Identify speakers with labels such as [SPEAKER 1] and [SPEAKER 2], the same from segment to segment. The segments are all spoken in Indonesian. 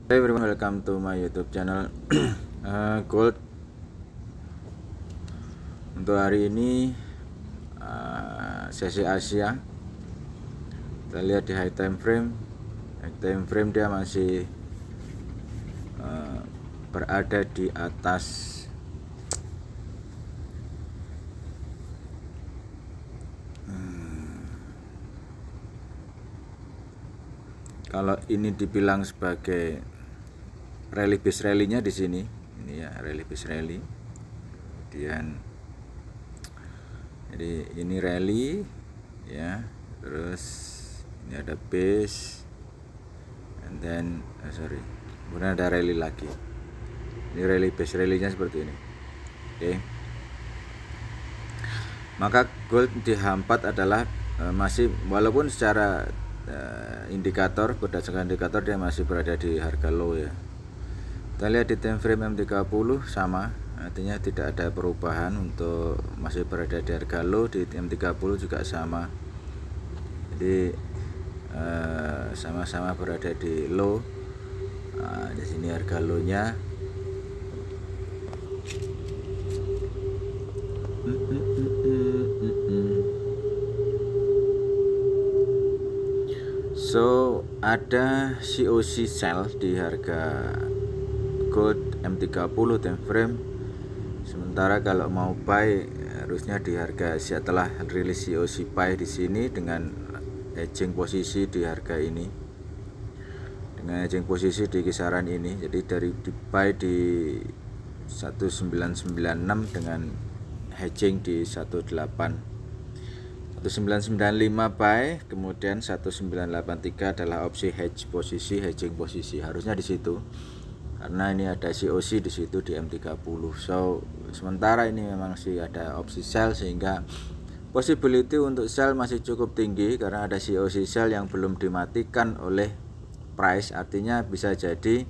[SPEAKER 1] Hey everyone, welcome to my YouTube channel. Gold untuk hari ini sesi Asia. Kita lihat di high time frame. High time frame dia masih berada di atas kalau ini dibilang sebagai rally base rally-nya di sini. Ini ya rally base rally. Kemudian jadi ini rally ya, terus ini ada base, and then kemudian ada rally lagi. Ini rally base rally-nya seperti ini. Oke. Maka gold di H4 adalah masih, walaupun secara indikator, berdasarkan indikator dia masih berada di harga low ya. Kita lihat di time frame M30 sama, artinya tidak ada perubahan untuk masih berada di harga low. Di M30 juga sama, jadi sama-sama berada di low. Di sini harga low nya. So ada COC sell di harga gold M30 time frame. Sementara kalau mau buy harusnya di harga setelah rilis COC buy di sini dengan hedging posisi di harga ini. Dengan hedging posisi di kisaran ini. Jadi dari di buy di 1996 dengan hedging di 1995 buy, kemudian 1983 adalah opsi hedging posisi. Harusnya di situ. Karena ini ada COC di situ di M30. So sementara ini memang sih ada opsi sell, sehingga possibility untuk sell masih cukup tinggi karena ada COC sell yang belum dimatikan oleh price. Artinya bisa jadi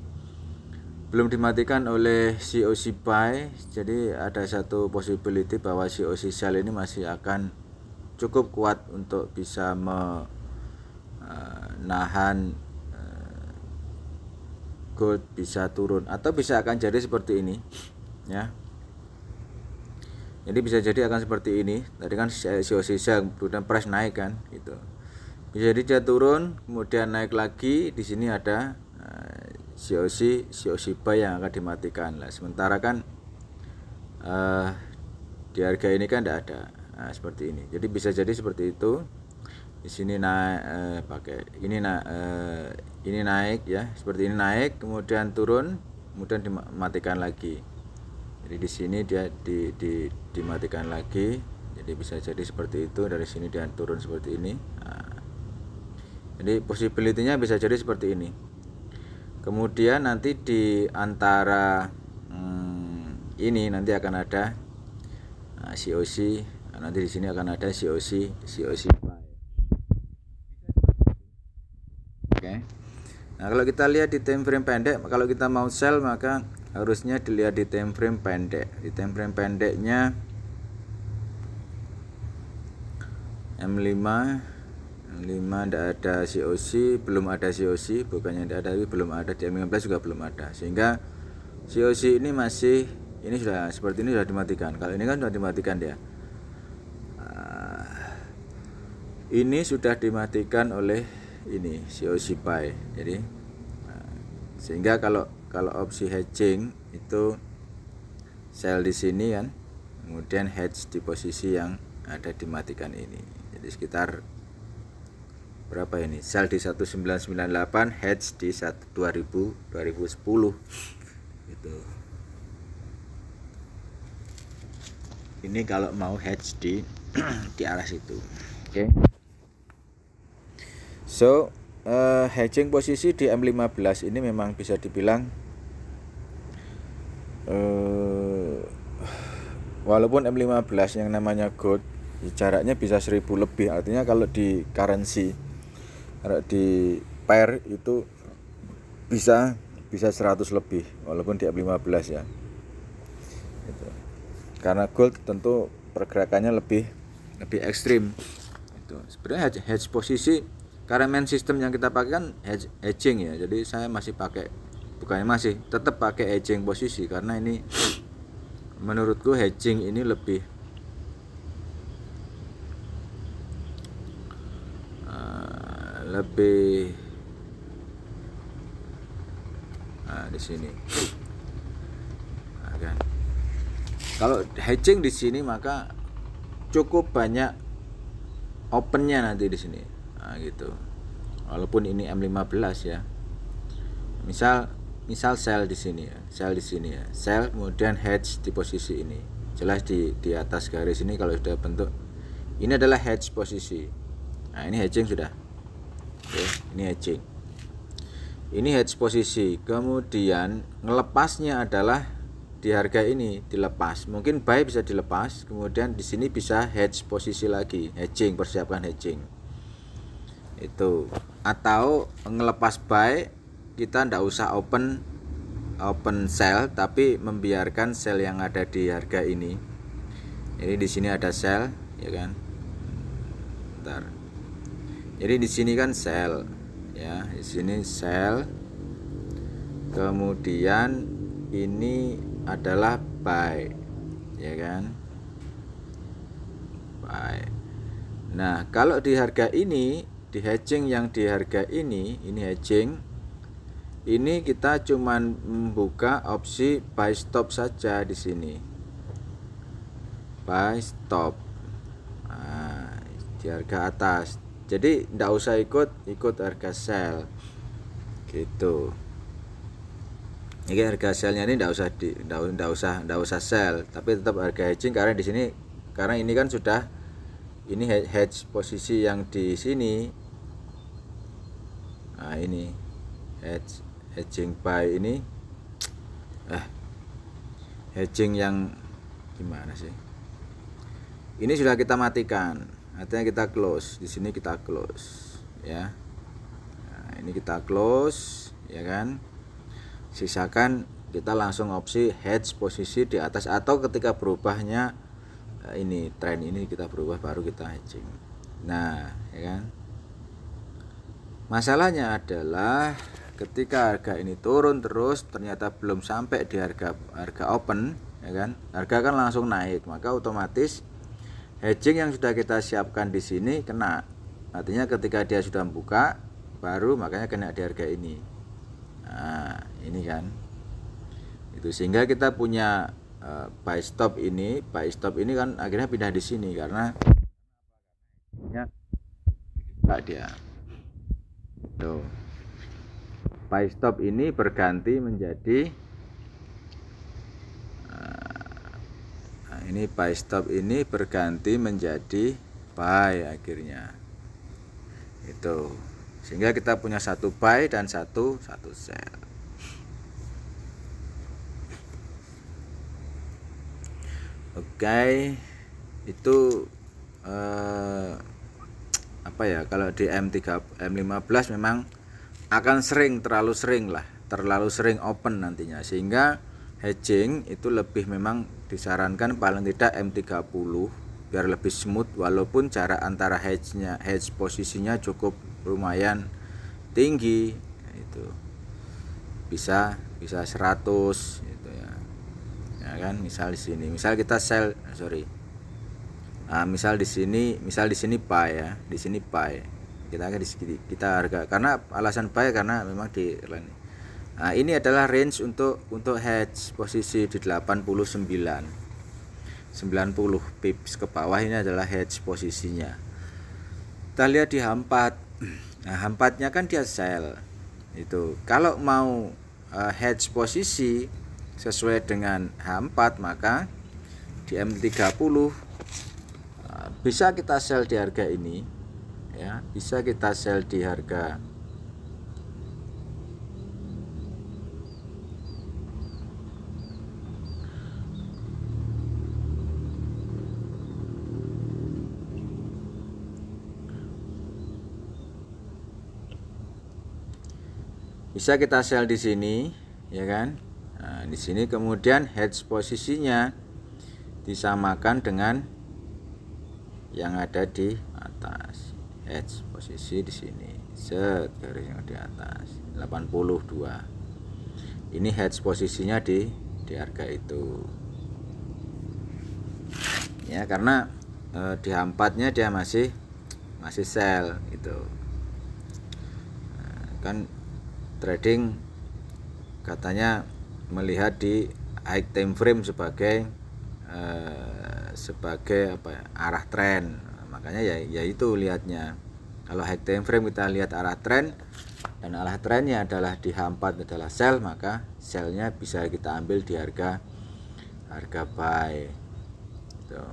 [SPEAKER 1] belum dimatikan oleh COC buy. Jadi ada satu possibility bahwa COC sell ini masih akan cukup kuat untuk bisa menahan gold bisa turun, atau bisa akan jadi seperti ini ya. Jadi bisa jadi akan seperti ini. Tadi kan COC sell kemudian price naik kan gitu. Bisa jadi dia turun kemudian naik lagi. Di sini ada COC buy yang akan dimatikan lah. Sementara kan di harga ini kan tidak ada. Nah, seperti ini. Jadi bisa jadi seperti itu. Di sini naik ini naik ya, seperti ini naik kemudian turun kemudian dimatikan lagi. Jadi di sini dia dimatikan lagi. Jadi bisa jadi seperti itu. Dari sini dia turun seperti ini. Nah, jadi possibility-nya bisa jadi seperti ini. Kemudian nanti di antara ini nanti akan ada COC. Nanti di sini akan ada COC buy. Oke. Nah, kalau kita lihat di time frame pendek, kalau kita mau sell maka harusnya dilihat di time frame pendek. Di time frame pendeknya M5 tidak ada COC, belum ada COC, bukannya tidak ada, tapi belum ada. Di M15 juga belum ada, sehingga COC ini masih, ini sudah seperti ini sudah dimatikan. Kalau ini kan sudah dimatikan dia. Ini sudah dimatikan oleh ini COC buy. Jadi sehingga kalau opsi hedging itu sell di sini kan, kemudian hedge di posisi yang ada dimatikan ini. Jadi sekitar berapa ini? Sell di 1998, hedge di 2010 gitu. Ini kalau mau hedge di arah situ. Oke. So hedging posisi di M15 ini memang bisa dibilang walaupun M15 yang namanya gold jaraknya bisa 1000 lebih. Artinya kalau di currency, kalau di pair itu bisa 100 lebih walaupun di M15 ya gitu. Karena gold tentu pergerakannya lebih ekstrim itu. Sebenarnya hedge posisi karena main system yang kita pakai kan hedging ya. Jadi saya masih pakai bukannya masih tetap pakai hedging posisi, karena ini menurutku hedging ini lebih di sini. Nah, kan. Kalau hedging di sini maka cukup banyak opennya nanti di sini. Nah, gitu. Walaupun ini M15 ya. Misal sell di sini ya, sell kemudian hedge di posisi ini. Jelas di atas garis ini kalau sudah bentuk ini adalah hedge posisi. Nah, ini hedging sudah. Oke, ini hedging. Ini hedge posisi. Kemudian ngelepasnya adalah di harga ini dilepas. Mungkin buy bisa dilepas, kemudian di sini bisa hedge posisi lagi, hedging, persiapkan hedging. Itu. Atau ngelepas buy, kita ndak usah open sell, tapi membiarkan sell yang ada di harga ini. Jadi di sini ada sell, ya kan? Bentar. Jadi di sini kan sell, ya. Di sini sell. Kemudian ini adalah buy, ya kan? Buy. Nah, kalau di harga ini, di hedging yang di harga ini hedging. Ini kita cuman membuka opsi buy stop saja di sini. Buy stop. Nah, di harga atas. Jadi tidak usah ikut harga sell. Gitu. Ini harga sellnya ini tidak usah sell, tapi tetap harga hedging karena di sini, karena ini kan sudah ini hedge posisi yang di sini. Nah, ini hedging buy ini hedging yang gimana sih? Ini sudah kita matikan. Artinya kita close. Di sini kita close, ya. Nah, ini kita close, ya kan? Sisakan kita langsung opsi hedge posisi di atas, atau ketika berubahnya ini tren ini kita berubah baru kita hedging. Nah, ya kan? Masalahnya adalah ketika harga ini turun terus ternyata belum sampai di harga open, ya kan? Harga kan langsung naik, maka otomatis hedging yang sudah kita siapkan di sini kena. Artinya ketika dia sudah buka baru makanya kena di harga ini. Nah, ini kan. Itu sehingga kita punya buy stop ini kan akhirnya pindah di sini karena enggak dia. Tuh. Buy stop ini berganti menjadi ini buy stop ini berganti menjadi buy akhirnya. Itu. Sehingga kita punya satu buy dan satu sell. Oke. Itu apa ya, kalau di M15 memang akan terlalu sering open nantinya, sehingga hedging itu lebih memang disarankan paling tidak M30 biar lebih smooth, walaupun jarak antara hedge posisinya cukup lumayan tinggi, itu bisa 100 gitu ya. Ya kan, misal di sini, misal kita sell, misal di sini buy ya, di sini buy. Kita harga karena alasan buy karena memang di Nah, ini adalah range untuk hedge posisi di 89 90 pips ke bawah, ini adalah hedge posisinya. Kita lihat di H4. Nah, H4-nya kan dia sell. Itu. Kalau mau hedge posisi sesuai dengan H4, maka di M30 bisa kita sell di harga ini, ya, bisa kita sell di harga di sini, ya kan? Nah, di sini kemudian hedge posisinya disamakan dengan yang ada di atas. Hedge posisi di sini, garis yang di atas 82. ini hedge posisinya di harga itu ya, karena di H4-nya dia masih sell gitu. Kan trading katanya melihat di high time frame sebagai apa ya, arah tren. Makanya ya itu lihatnya. Kalau high time frame kita lihat arah tren, dan arah trennya adalah di H4 adalah sell, maka sellnya bisa kita ambil di harga buy gitu.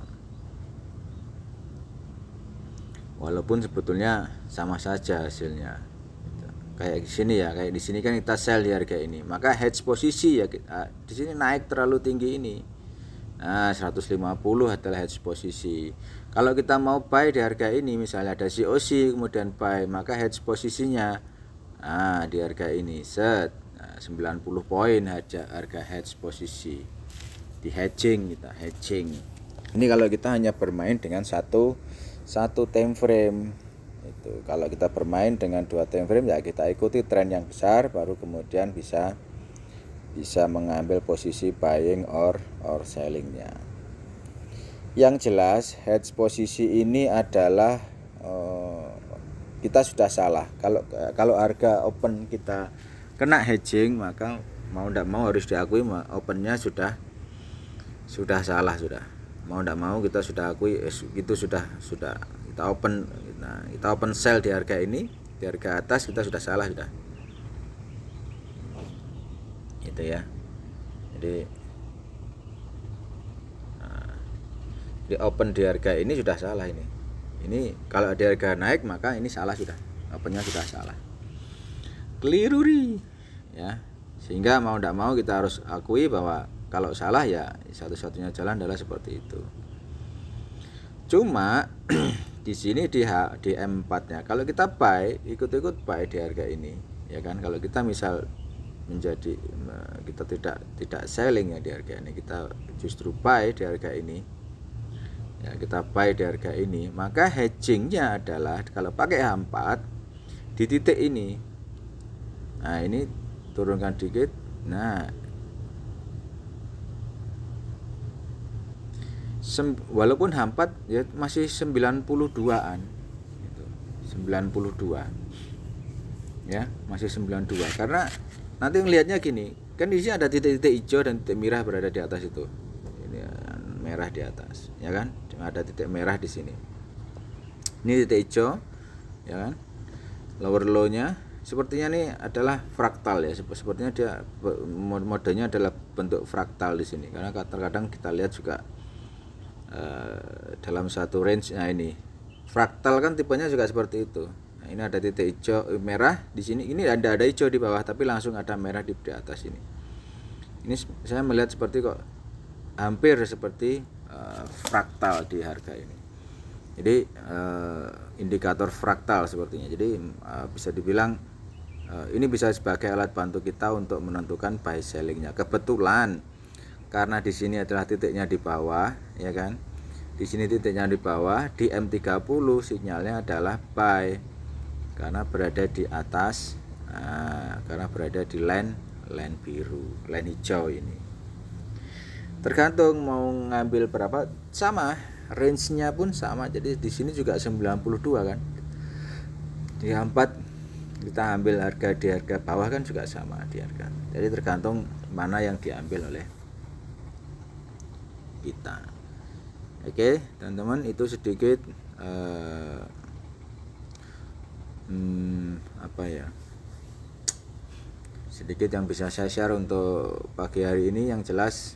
[SPEAKER 1] Walaupun sebetulnya sama saja hasilnya gitu. Kayak di sini ya, kayak di sini kan kita sell di harga ini, maka hedge posisi ya di sini naik terlalu tinggi ini. Nah, 150 adalah hedge posisi. Kalau kita mau buy di harga ini, misalnya ada COC kemudian buy, maka hedge posisinya di harga ini set 90 poin harga hedge posisi. Di hedging, kita hedging. Ini kalau kita hanya bermain dengan satu time frame. Itu kalau kita bermain dengan 2 time frame ya kita ikuti tren yang besar, baru kemudian bisa mengambil posisi buying or sellingnya. Yang jelas hedge posisi ini adalah kita sudah salah. Kalau harga open kita kena hedging, maka mau tidak mau harus diakui opennya sudah salah sudah. Mau tidak mau kita sudah akui itu sudah kita open. Nah, kita open sell di harga ini, di harga atas kita sudah salah sudah. Itu ya. Jadi di open di harga ini sudah salah ini. Ini kalau di harga naik maka ini salah sudah. Opennya sudah salah. Keliru ya. Sehingga mau tidak mau kita harus akui bahwa kalau salah ya satu-satunya jalan adalah seperti itu. Cuma di sini di M4-nya kalau kita buy, ikut-ikut buy di harga ini, ya kan? Kalau kita misal kita tidak selling ya di harga ini, kita justru buy di harga ini. Ya, kita buy di harga ini, maka hedgingnya adalah kalau pakai H4 di titik ini. Nah, ini turunkan dikit. Nah, walaupun H4 ya masih 92-an gitu. 92 ya, masih 92, karena nanti ngelihatnya gini, kan di sini ada titik-titik hijau dan titik merah berada di atas itu. Ini merah di atas, ya kan? Ada titik merah di sini. Ini titik hijau, ya kan? Lower low-nya sepertinya ini adalah fraktal ya. Sepertinya dia modenya adalah bentuk fraktal di sini, karena terkadang kita lihat juga dalam satu range. Nah, ini fraktal kan tipenya juga seperti itu. Nah, ini ada titik hijau merah di sini, ini ada hijau di bawah tapi langsung ada merah di atas ini. Ini saya melihat seperti kok hampir seperti fraktal di harga ini. Jadi indikator fraktal sepertinya. Jadi bisa dibilang ini bisa sebagai alat bantu kita untuk menentukan buy sellingnya. Kebetulan karena di sini adalah titiknya di bawah, ya kan? Di sini titiknya di bawah, di M30 sinyalnya adalah buy karena berada di atas, karena berada di line biru, line hijau ini. Tergantung mau ngambil berapa, sama range-nya pun sama. Jadi di sini juga 92 kan. Di H4 kita ambil harga di harga bawah kan juga sama di harga. Jadi tergantung mana yang diambil oleh kita. Oke, teman-teman, itu sedikit sedikit yang bisa saya share untuk pagi hari ini. Yang jelas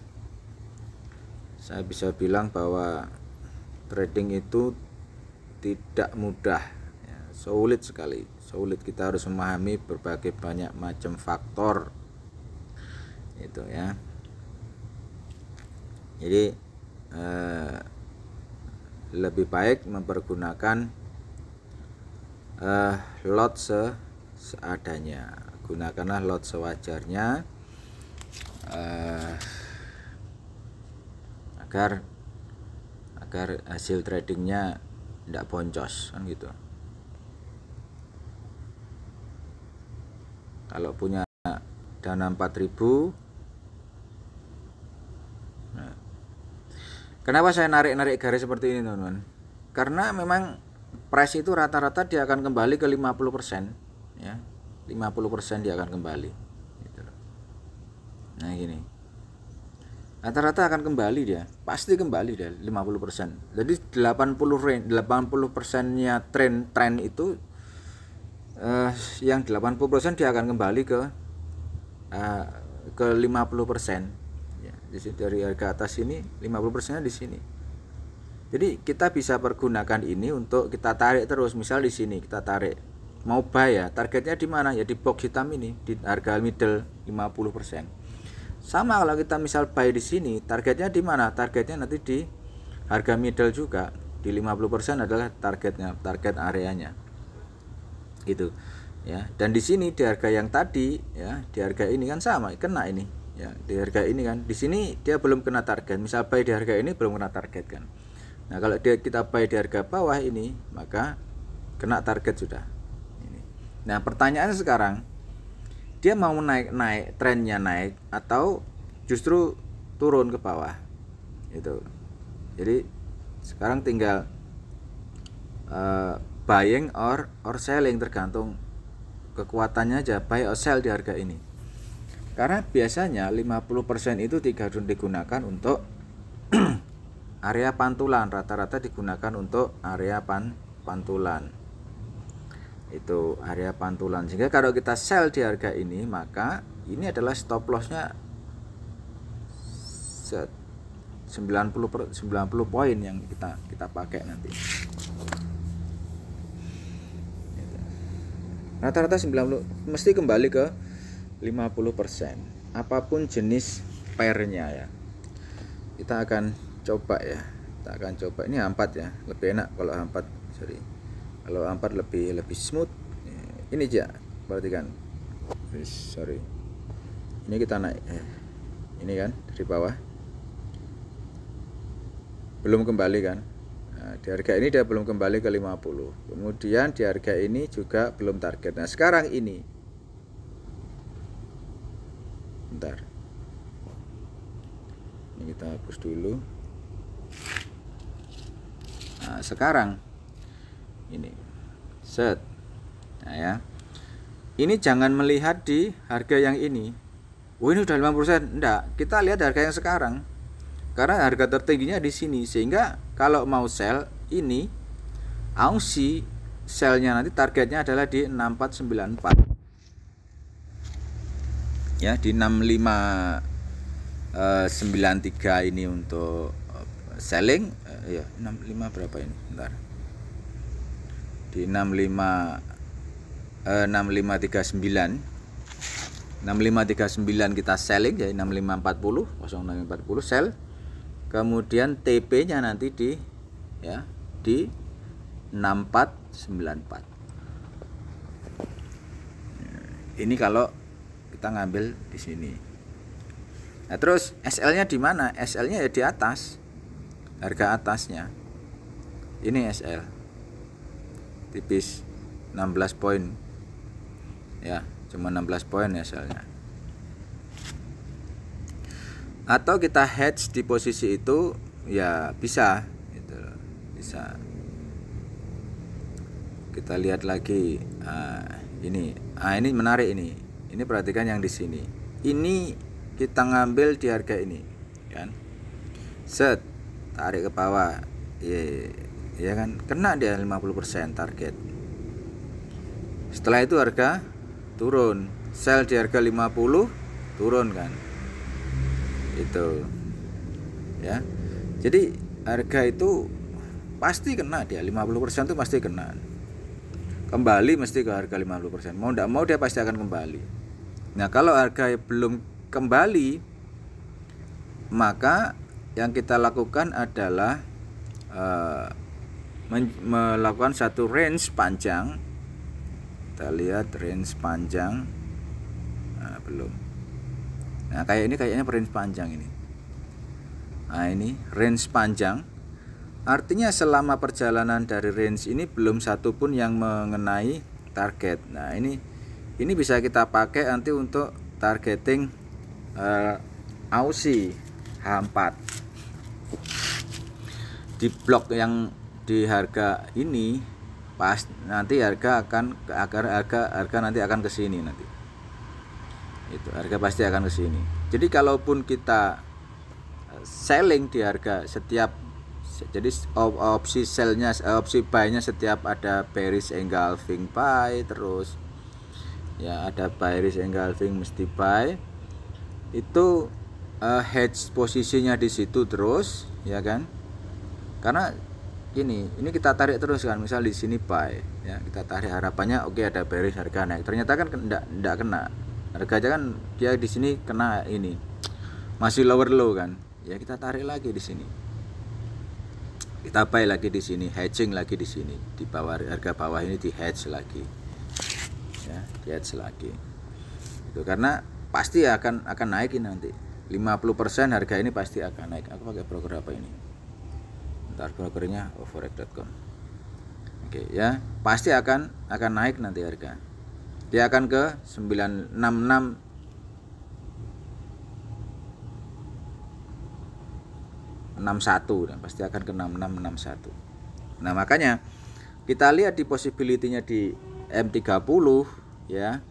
[SPEAKER 1] saya bisa bilang bahwa trading itu tidak mudah ya, sulit sekali, sulit. Kita harus memahami berbagai banyak macam faktor itu ya. Jadi lebih baik mempergunakan lot seadanya, gunakanlah lot sewajarnya agar hasil tradingnya tidak boncos kan gitu. Kalau punya dana 4.000. Nah, kenapa saya narik garis seperti ini teman-teman? Karena memang price itu rata-rata dia akan kembali ke 50%, ya. 50% dia akan kembali gitu. Nah gini, rata-rata akan kembali, dia pasti kembali dia 50%. Jadi 80% nya tren itu yang 80% dia akan kembali ke 50%, ya. Jadi dari harga atas ini 50% nya di sini. Jadi kita bisa pergunakan ini untuk kita tarik terus. Misal di sini kita tarik, mau buy ya, targetnya di mana? Ya di box hitam ini, di harga middle 50%. Sama kalau kita misal buy di sini, targetnya di mana? Targetnya nanti di harga middle juga, di 50% adalah target areanya. Gitu. Ya, dan di sini di harga yang tadi, ya, di harga ini kan sama, kena ini. Ya, di harga ini kan, di sini dia belum kena target. Misal buy di harga ini belum kena target kan. Nah, kalau kita buy di harga bawah ini, maka kena target sudah. Ini. Nah, pertanyaannya sekarang, dia mau naik, trennya naik atau justru turun ke bawah? Itu. Jadi sekarang tinggal buying or selling, tergantung kekuatannya aja, buy or sell di harga ini. Karena biasanya 50% itu digunakan untuk area pantulan, rata-rata digunakan untuk area pantulan. Itu area pantulan. Sehingga kalau kita sell di harga ini, maka ini adalah stop lossnya 90 poin yang kita pakai nanti. Rata-rata 90 mesti kembali ke 50%. Apapun jenis pairnya ya. Kita akan coba ya, ini A4 ya, lebih enak kalau A4, kalau A4 lebih smooth. Ini aja, perhatikan, ini kita naik, ini kan dari bawah belum kembali kan. Nah, di harga ini dia belum kembali ke 50, kemudian di harga ini juga belum target. Nah sekarang ini, bentar, ini kita hapus dulu. Nah, sekarang ini set. Nah ya, ini jangan melihat di harga yang ini. Oh ini udah 50%. Enggak, kita lihat harga yang sekarang. Karena harga tertingginya di sini, sehingga kalau mau sell ini, ausi sellnya nanti targetnya adalah di 6494. Ya, di 6593 ini untuk selling, ya 65 berapa ini? Bentar. Di 6539 kita selling, ya 6540 0640 sell. Kemudian TP-nya nanti di 6494. Ini kalau kita ngambil di sini. Nah, terus SL-nya di mana? SL-nya ya di atas. Harga atasnya. Ini SL. Tipis 16 poin. Ya, cuma 16 poin SL-nya. Atau kita hedge di posisi itu, ya bisa gitu, bisa. Kita lihat lagi, ini menarik ini perhatikan yang di sini. Ini kita ngambil di harga ini kan, set, tarik ke bawah, ya kan, kena dia 50% target. Setelah itu harga turun, sell di harga 50, turun kan. Itu ya, jadi harga itu pasti kena, dia 50% itu pasti kena, kembali mesti ke harga 50%, mau tidak mau dia pasti akan kembali. Nah kalau harga belum kembali, maka yang kita lakukan adalah melakukan satu range panjang. Kita lihat range panjang, belum. Nah kayak ini, kayaknya range panjang ini. Nah ini range panjang, artinya selama perjalanan dari range ini belum satu pun yang mengenai target. Nah ini bisa kita pakai nanti untuk targeting Aussie H4 di blok yang di harga ini, pas nanti harga nanti akan ke sini nanti. Itu harga pasti akan ke sini. Jadi kalaupun kita selling di harga setiap, jadi opsi sellnya, opsi buy-nya setiap ada bearish engulfing buy, terus ya ada bearish engulfing mesti buy, itu hedge posisinya di situ terus, ya kan? Karena ini kita tarik terus kan, misal di sini buy, ya kita tarik harapannya oke ada bearish harga naik, ternyata kan enggak kena harganya, kan dia di sini kena ini masih lower low kan, ya kita tarik lagi di sini, kita buy lagi di sini, hedging lagi di sini, di bawah harga bawah ini di hedge lagi, ya di hedge lagi. Itu karena pasti akan naikin nanti 50% harga ini pasti akan naik. Aku pakai broker apa ini? Ntar brokernya overrect.com. Oke ya, pasti akan naik nanti harga. Dia akan ke 966 61, dan pasti akan ke 6661. Nah, makanya kita lihat di possibility-nya di M30 ya.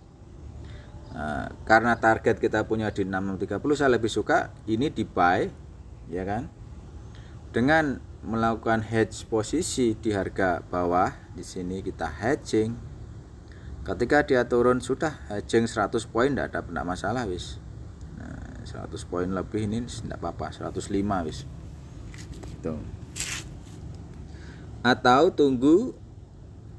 [SPEAKER 1] Nah, karena target kita punya di 6630, saya lebih suka ini di buy, ya kan? Dengan melakukan hedge posisi di harga bawah, di sini kita hedging. Ketika dia turun sudah hedging 100 poin, enggak masalah wis. Nah, 100 poin lebih ini enggak apa-apa, 105 wis. Gitu. Atau tunggu,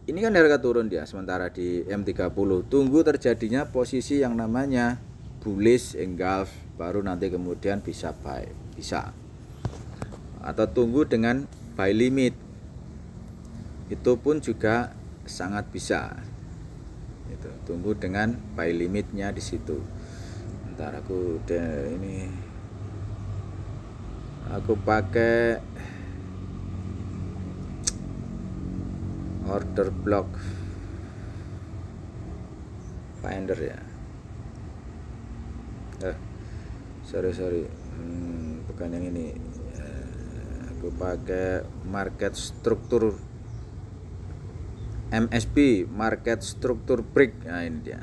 [SPEAKER 1] ini kan harga turun dia sementara di M30, tunggu terjadinya posisi yang namanya bullish engulf, baru nanti kemudian bisa buy, bisa. Atau tunggu dengan buy limit, itu pun juga sangat bisa. Itu tunggu dengan buy limitnya di situ. Ntar aku pakai order block finder ya. Sorry, bukan yang ini. Aku pakai market struktur MSB, market struktur break. Nah, ini dia.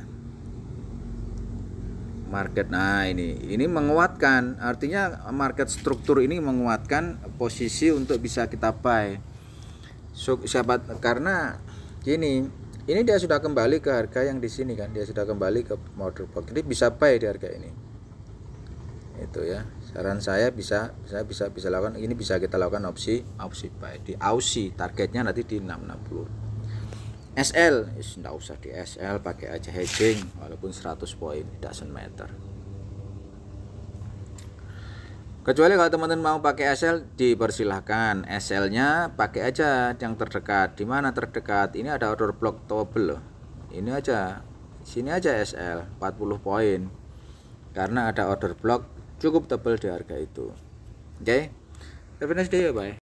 [SPEAKER 1] Market. Nah, ini menguatkan. Artinya market struktur ini menguatkan posisi untuk bisa kita buy. Karena gini, ini dia sudah kembali ke harga yang di sini kan. Dia sudah kembali ke order block. Jadi bisa buy di harga ini. Itu ya. Saran saya bisa lakukan ini, bisa kita lakukan opsi buy di Aussie, targetnya nanti di 660. SL, tidak usah di SL, pakai aja hedging walaupun 100 poin, doesn't matter. Kecuali kalau teman-teman mau pakai SL, dipersilahkan. SL-nya pakai aja yang terdekat. Di mana terdekat? Ini ada order block toggle loh. Ini aja, sini aja SL 40 poin. Karena ada order block cukup tebal di harga itu. Oke, have a nice day ya, bye.